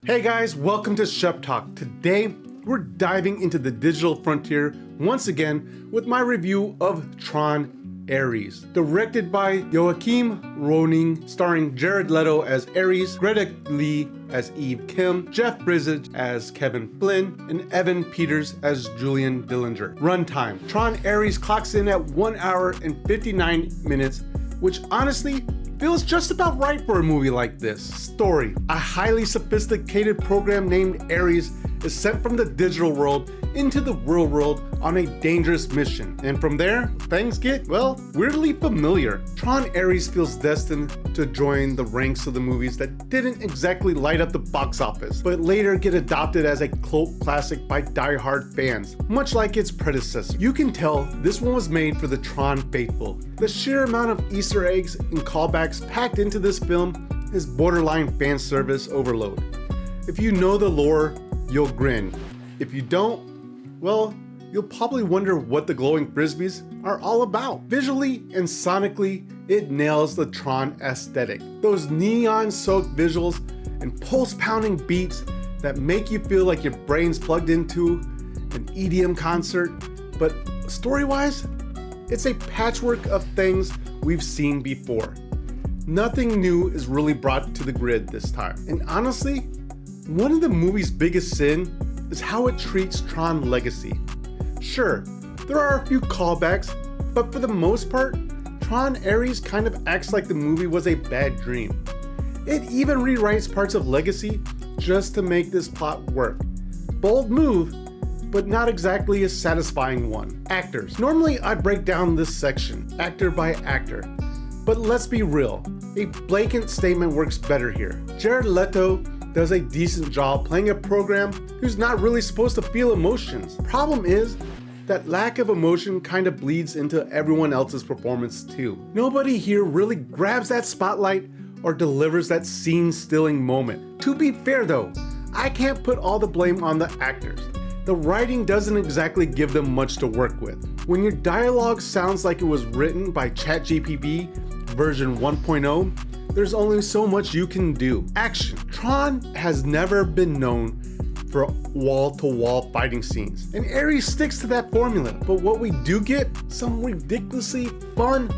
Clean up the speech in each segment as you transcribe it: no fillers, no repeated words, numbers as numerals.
Hey guys, welcome to Shep Talk. Today, we're diving into the digital frontier once again with my review of Tron ARES. Directed by Joachim Roning, starring Jared Leto as Ares, Greta Lee as Eve Kim, Jeff Bridges as Kevin Flynn, and Evan Peters as Julian Dillinger. Runtime. Tron ARES clocks in at 1 hour and 59 minutes, which honestly feels just about right for a movie like this. Story. A highly sophisticated program named ARES is sent from the digital world into the real world on a dangerous mission. And from there, things get, well, weirdly familiar. Tron ARES feels destined to join the ranks of the movies that didn't exactly light up the box office, but later get adopted as a cult classic by die-hard fans, much like its predecessor. You can tell this one was made for the Tron faithful. The sheer amount of Easter eggs and callbacks packed into this film is borderline fan service overload. If you know the lore, you'll grin. If you don't, well, you'll probably wonder what the glowing frisbees are all about. Visually and sonically, it nails the Tron aesthetic. Those neon-soaked visuals and pulse-pounding beats that make you feel like your brain's plugged into an EDM concert. But story-wise, it's a patchwork of things we've seen before. Nothing new is really brought to the grid this time. And honestly, one of the movie's biggest sin is how it treats Tron Legacy. Sure, there are a few callbacks, but for the most part, Tron ARES kind of acts like the movie was a bad dream. It even rewrites parts of Legacy just to make this plot work. Bold move, but not exactly a satisfying one. Actors. Normally I break down this section, actor by actor, but let's be real, a blatant statement works better here. Jared Leto does a decent job playing a program who's not really supposed to feel emotions. Problem is, that lack of emotion kind of bleeds into everyone else's performance too. Nobody here really grabs that spotlight or delivers that scene-stealing moment. To be fair though, I can't put all the blame on the actors. The writing doesn't exactly give them much to work with. When your dialogue sounds like it was written by ChatGPT version 1.0, there's only so much you can do. Action. Tron has never been known for wall-to-wall fighting scenes, and ARES sticks to that formula. But what we do get, some ridiculously fun,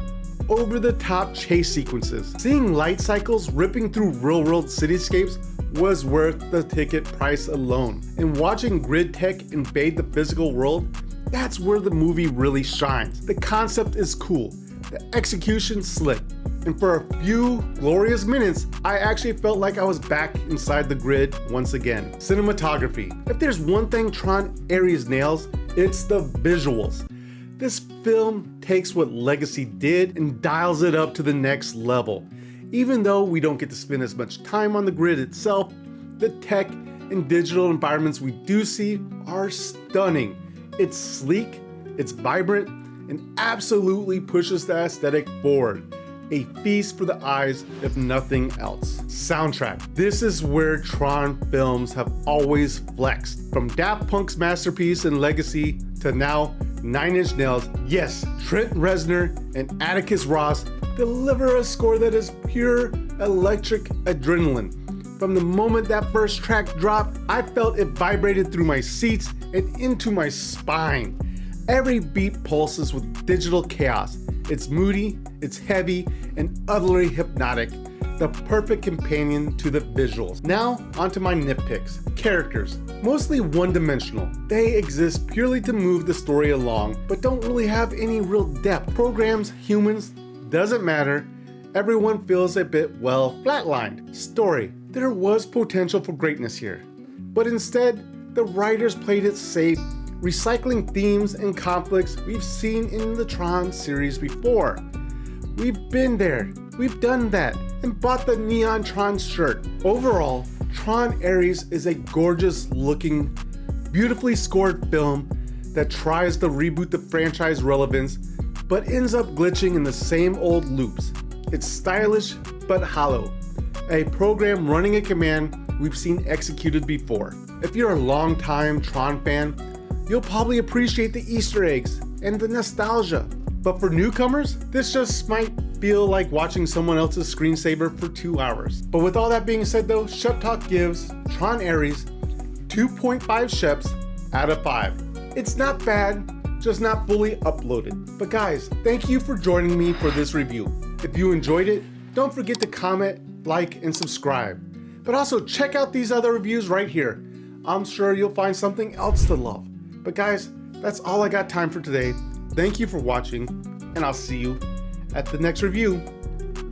over-the-top chase sequences. Seeing light cycles ripping through real-world cityscapes was worth the ticket price alone. And watching grid tech invade the physical world, that's where the movie really shines. The concept is cool, the execution slick, and for a few glorious minutes, I actually felt like I was back inside the grid once again. Cinematography. If there's one thing Tron ARES nails, it's the visuals. This film takes what Legacy did and dials it up to the next level. Even though we don't get to spend as much time on the grid itself, the tech and digital environments we do see are stunning. It's sleek, it's vibrant, and absolutely pushes the aesthetic forward. A feast for the eyes, if nothing else. Soundtrack. This is where Tron films have always flexed. From Daft Punk's masterpiece and Legacy to now 9 Inch Nails, yes, Trent Reznor and Atticus Ross deliver a score that is pure electric adrenaline. From the moment that first track dropped, I felt it vibrated through my seats and into my spine. Every beat pulses with digital chaos. It's moody, it's heavy, and utterly hypnotic, the perfect companion to the visuals. Now, onto my nitpicks. Characters, mostly one-dimensional. They exist purely to move the story along, but don't really have any real depth. Programs, humans, doesn't matter. Everyone feels a bit, well, flatlined. Story, there was potential for greatness here, but instead, the writers played it safe, recycling themes and conflicts we've seen in the Tron series before. We've been there, we've done that, and bought the Neon Tron shirt. Overall, Tron ARES is a gorgeous looking, beautifully scored film that tries to reboot the franchise relevance, but ends up glitching in the same old loops. It's stylish, but hollow. A program running a command we've seen executed before. If you're a longtime Tron fan, you'll probably appreciate the Easter eggs and the nostalgia. But for newcomers, this just might feel like watching someone else's screensaver for 2 hours. But with all that being said though, Shep Talk gives Tron ARES 2.5 Sheps out of 5. It's not bad, just not fully uploaded. But guys, thank you for joining me for this review. If you enjoyed it, don't forget to comment, like, and subscribe. But also check out these other reviews right here. I'm sure you'll find something else to love. But guys, that's all I got time for today. Thank you for watching, and I'll see you at the next review.